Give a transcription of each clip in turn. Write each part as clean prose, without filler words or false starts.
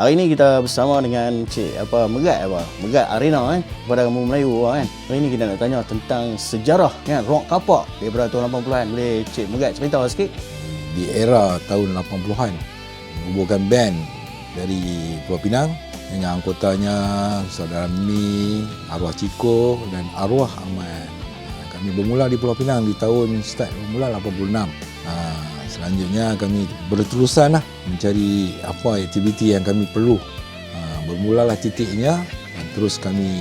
Hari ini kita bersama dengan Megat Arina kepada kamu Melayu kan. Hari ini kita nak tanya tentang sejarah kan rock kapak daripada tahun 80-an. Boleh Cik Megat cerita sikit? Di era tahun 80-an menguburkan band dari Pulau Pinang dengan anggotanya saudara Mi, arwah Ciko dan arwah Ahmad. Kami bermula di Pulau Pinang di tahun bermula 86. Selanjutnya kami berterusan mencari apa aktiviti yang kami perlu. Bermulalah titiknya dan terus kami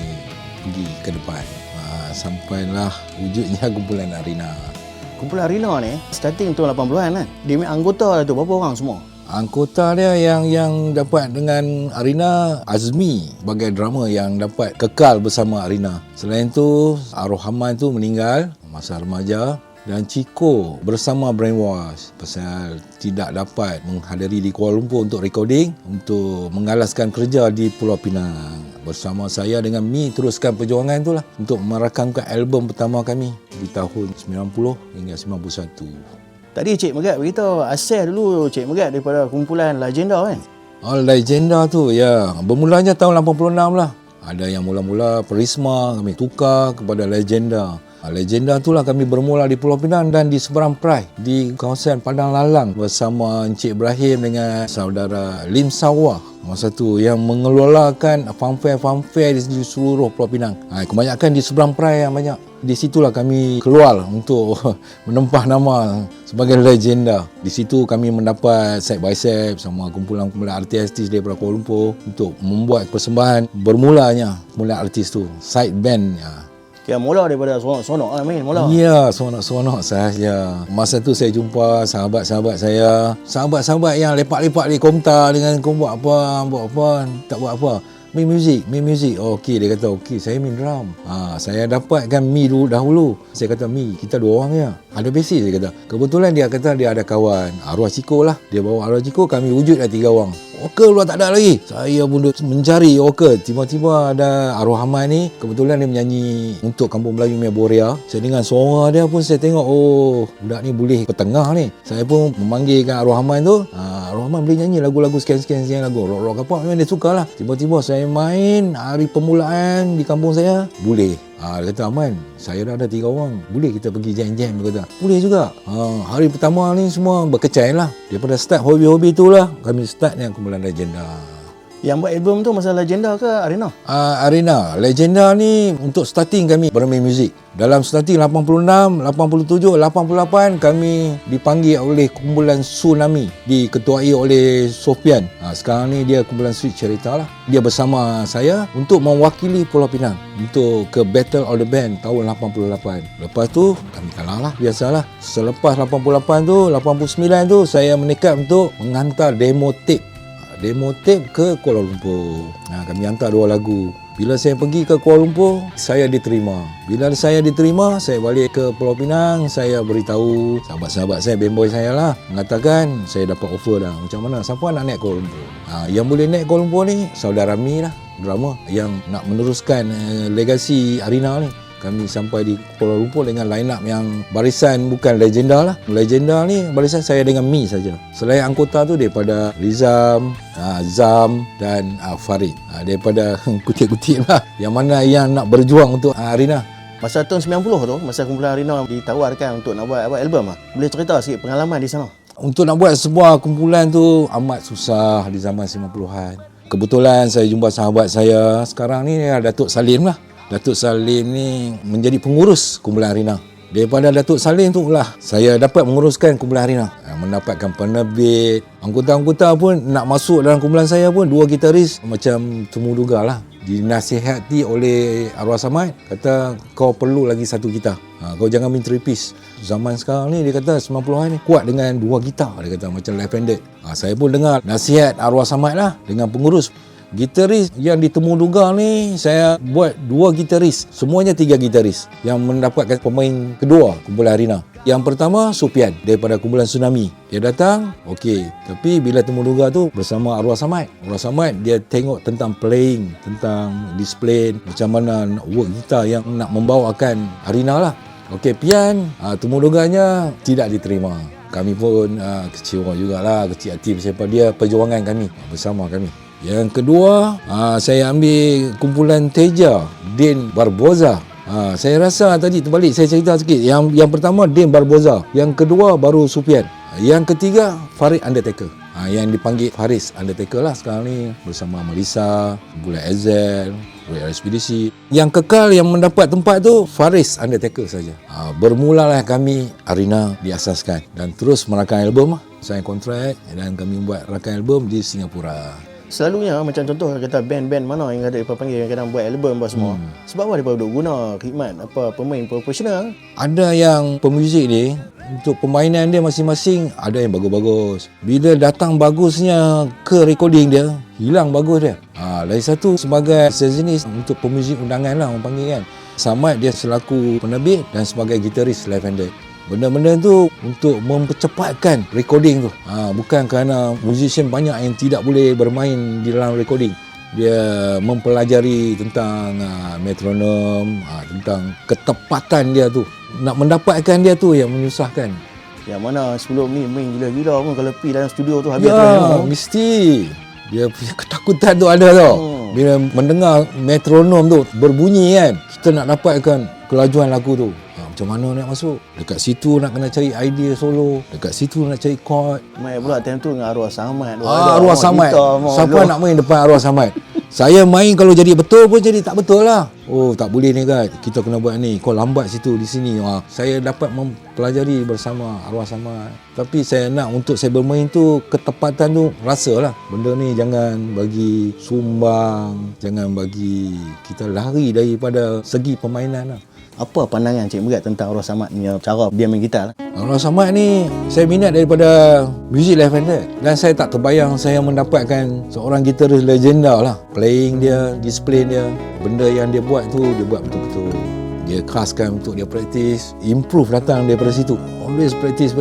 pergi ke depan. Sampailah wujudnya kumpulan Arina. Kumpulan Arina ni starting tahun 80-an kan. Dia punya anggota tu berapa orang semua? Anggota dia yang dapat dengan Arina, Azmi sebagai drama yang dapat kekal bersama Arina. Selain tu arwah Ahmad tu meninggal masa remaja. Dan Ciko bersama Brainwash pasal tidak dapat menghadiri di Kuala Lumpur untuk recording, untuk mengalaskan kerja di Pulau Pinang. Bersama saya dengan Mi teruskan perjuangan itulah untuk merakamkan album pertama kami di tahun 90 hingga 91. Tadi Cik Megat beritahu asal dulu Cik Megat daripada kumpulan Legenda kan? Legenda tu ya, bermulanya tahun 86 lah. Ada yang mula-mula Prisma kami tukar kepada Legenda. Legenda itulah kami bermula di Pulau Pinang dan di seberang Perai di kawasan Padang Lalang bersama Encik Ibrahim dengan saudara Lim Sawah. Masa tu yang mengelolakan fanfare di seluruh Pulau Pinang. Kebanyakan di seberang Perai yang banyak. Di situlah kami keluar untuk menempah nama sebagai Legenda. Di situ kami mendapat side by side sama kumpulan-kumpulan artis-artis daripada Kuala Lumpur untuk membuat persembahan bermulanya kumpulan artis tu, side band. Kira mula daripada sonok-sonok lah main mula. Ya, sonok-sonok sahaja. Masa tu saya jumpa sahabat-sahabat saya. Sahabat-sahabat yang lepak-lepak di Komtar dengan kau buat apa, tak buat apa. Main music. Oh, okey, dia kata okey, saya main drum. Saya dapatkan Mi dahulu. Saya kata Mi, kita dua orang je. Ada basis dia kata. Kebetulan dia kata dia ada kawan, arwah Ciko lah. Dia bawa arwah Ciko, kami wujudlah 3 orang. Okey pula tak ada lagi. Saya pun mencari okey. Tiba-tiba ada arwah Ahmad ni. Kebetulan dia menyanyi untuk Kampung Melayu Mia Boria. Saya dengar suara dia pun saya tengok, oh budak ni boleh bertengah ni. Saya pun memanggilkan arwah Ahmad tu. Arwah Ahmad boleh nyanyi lagu-lagu sekian lagu. Rock apa memang dia suka lah. Tiba-tiba saya main hari permulaan di kampung saya. Boleh. Dia kata, Aman, saya dah ada 3 orang. Boleh kita pergi jam-jam? Dia kata, boleh juga. Hari pertama ni semua berkecai lah. Daripada start hobi-hobi tu lah, kami start yang kumpulan Legenda. Yang buat album tu masa Legenda ke Arina? Arina. Legenda ni untuk starting kami bermain muzik. Dalam starting 86, 87, 88 kami dipanggil oleh kumpulan Tsunami. Diketuai oleh Sofian. Sekarang ni dia kumpulan Sweet Cerita lah. Dia bersama saya untuk mewakili Pulau Pinang untuk ke Battle of the Band tahun 88. Lepas tu kami kalah lah, biasalah. Selepas 88 tu, 89 tu saya menekat untuk menghantar demo tape ke Kuala Lumpur. Kami hantar 2 lagu. Bila saya pergi ke Kuala Lumpur, saya diterima. Bila saya diterima, saya balik ke Pulau Pinang, saya beritahu sahabat-sahabat saya, band-boy saya lah, mengatakan saya dapat offer dah. Macam mana? Siapa nak naik Kuala Lumpur? Yang boleh naik Kuala Lumpur ni, saudara Mi lah, drama yang nak meneruskan legasi Arina ni. Kami sampai di Kuala Lumpur dengan line up yang barisan bukan Legenda lah. Legenda ni barisan saya dengan Mi saja. Selain anggota tu daripada Rizam, Zam dan Farid. Daripada kutip-kutip lah. Yang mana yang nak berjuang untuk Arina. Masa tahun 90 tu, masa kumpulan Arina ditawarkan untuk nak buat album boleh cerita sikit pengalaman di sana? Untuk nak buat sebuah kumpulan tu amat susah di zaman 90-an. Kebetulan saya jumpa sahabat saya sekarang ni Datuk Salim lah. Datuk Salim ni menjadi pengurus kumpulan Arina. Daripada Datuk Salim tu lah saya dapat menguruskan kumpulan Arina. Mendapatkan penerbit. Anggota-anggota pun nak masuk dalam kumpulan saya pun 2 gitaris macam temu duga lah. Dinasihati oleh arwah Samad, kata kau perlu lagi 1 gitar. Kau jangan main 3 piece. Zaman sekarang ni dia kata 90-an ni kuat dengan 2 gitar. Dia kata macam left-handed. Saya pun dengar nasihat arwah Samad lah dengan pengurus. Gitaris yang ditemu duga ni saya buat 2 gitaris, semuanya 3 gitaris yang mendapatkan pemain kedua kumpulan Arina. Yang pertama Sofian daripada kumpulan Tsunami. Dia datang, okey, tapi bila temu duga tu bersama arwah Samad. Arwah Samad dia tengok tentang playing, tentang display, macam mana work gitar yang nak membawakan Arina lah. Okey, pian, temu duganya tidak diterima. Kami pun kecewa jugalah, kecil hati siapa dia perjuangan kami bersama kami. Yang kedua, saya ambil kumpulan Teja, Din Barboza. Saya rasa tadi terbalik, saya cerita sikit. Yang pertama Din Barboza, yang kedua baru Sufian, yang ketiga Farid Undertaker. Yang dipanggil Faris Undertaker lah sekarang ni, bersama Melissa, Bulan Ezel, Royal Expedition. Yang kekal yang mendapat tempat tu Faris Undertaker saja. Bermulalah kami Arena diasaskan dan terus merakamkan album. Saya kontrak dan kami buat rakan album di Singapura. Selalunya macam contoh kata band-band mana yang ada panggil kadang buat album apa semua. Sebab apa dia duk guna khidmat pemain profesional? Ada yang pemuzik ni untuk permainan dia masing-masing ada yang bagus-bagus. Bila datang bagusnya ke recording dia, hilang bagus dia. Lagi satu sebagai sejenis untuk pemuzik undangan lah orang panggil kan. Samad dia selaku penerbit dan sebagai gitaris live handed. Benda-benda tu untuk mempercepatkan recording tu. Bukan kerana musician banyak yang tidak boleh bermain di dalam recording. Dia mempelajari tentang metronom, tentang ketepatan dia tu. Nak mendapatkan dia tu yang menyusahkan. Yang mana sebelum ni main gila-gila pun kalau pergi dalam studio tu habis mesti. Dia punya ketakutan tu ada tau. Bila mendengar metronom tu berbunyi kan, kita nak dapatkan kelajuan lagu tu. Macam mana nak masuk? Dekat situ nak kena cari idea solo. Dekat situ nak cari chord. Main pula time tu dengan Arwah Samad. Arwah Samad. Siapa nak main depan Arwah Samad? Saya main kalau jadi betul pun jadi tak betul lah. Oh tak boleh ni kan. Kita kena buat ni. Kau lambat situ di sini. Saya dapat mempelajari bersama Arwah Samad. Tapi saya nak untuk saya bermain tu ketepatan tu rasalah. Benda ni jangan bagi sumbang. Jangan bagi kita lari daripada segi permainan lah. Apa pandangan Cik Megat tentang Arwah Samad punya cara dia main gitar? Arwah Samad ni saya minat daripada muzik live handed dan saya tak terbayang saya mendapatkan seorang gitaris legenda lah. Playing dia, display dia, benda yang dia buat tu dia buat betul-betul. Dia khaskan untuk dia praktis, improve datang daripada situ. Always practice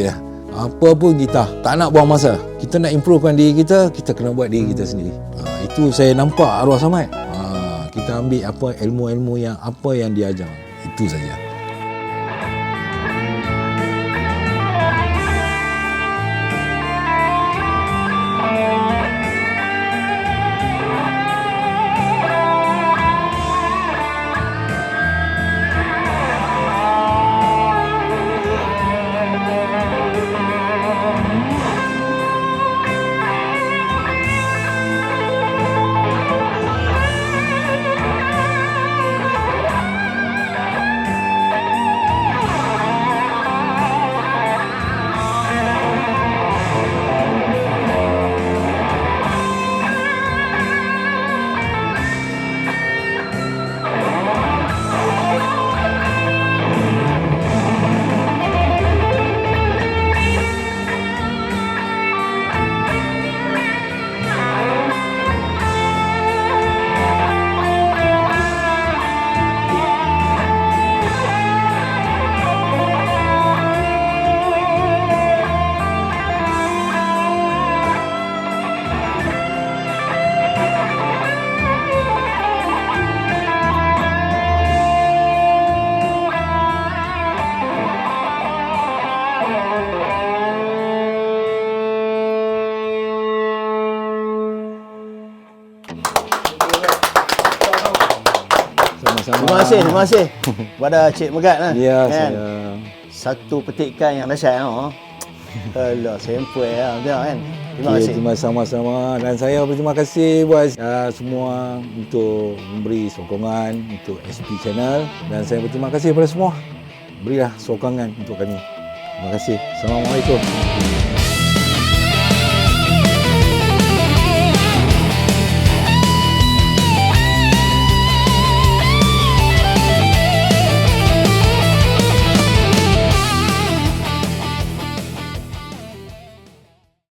ya. Apa pun gitar, tak nak buang masa. Kita nak improvekan diri kita, kita kena buat diri kita sendiri. Itu saya nampak Arwah Samad. Kita ambil apa ilmu-ilmu yang dia ajar. Itu saja. Terima kasih kepada Cik Megat lah. Ya, kan? saya. Satu petikan yang dahsyat lah. Alah, sample lah kan. Terima kasih. Terima sama-sama dan saya berterima kasih buat semua untuk memberi sokongan untuk SP Channel dan saya berterima kasih kepada semua. Berilah sokongan untuk kami. Terima kasih. Assalamualaikum.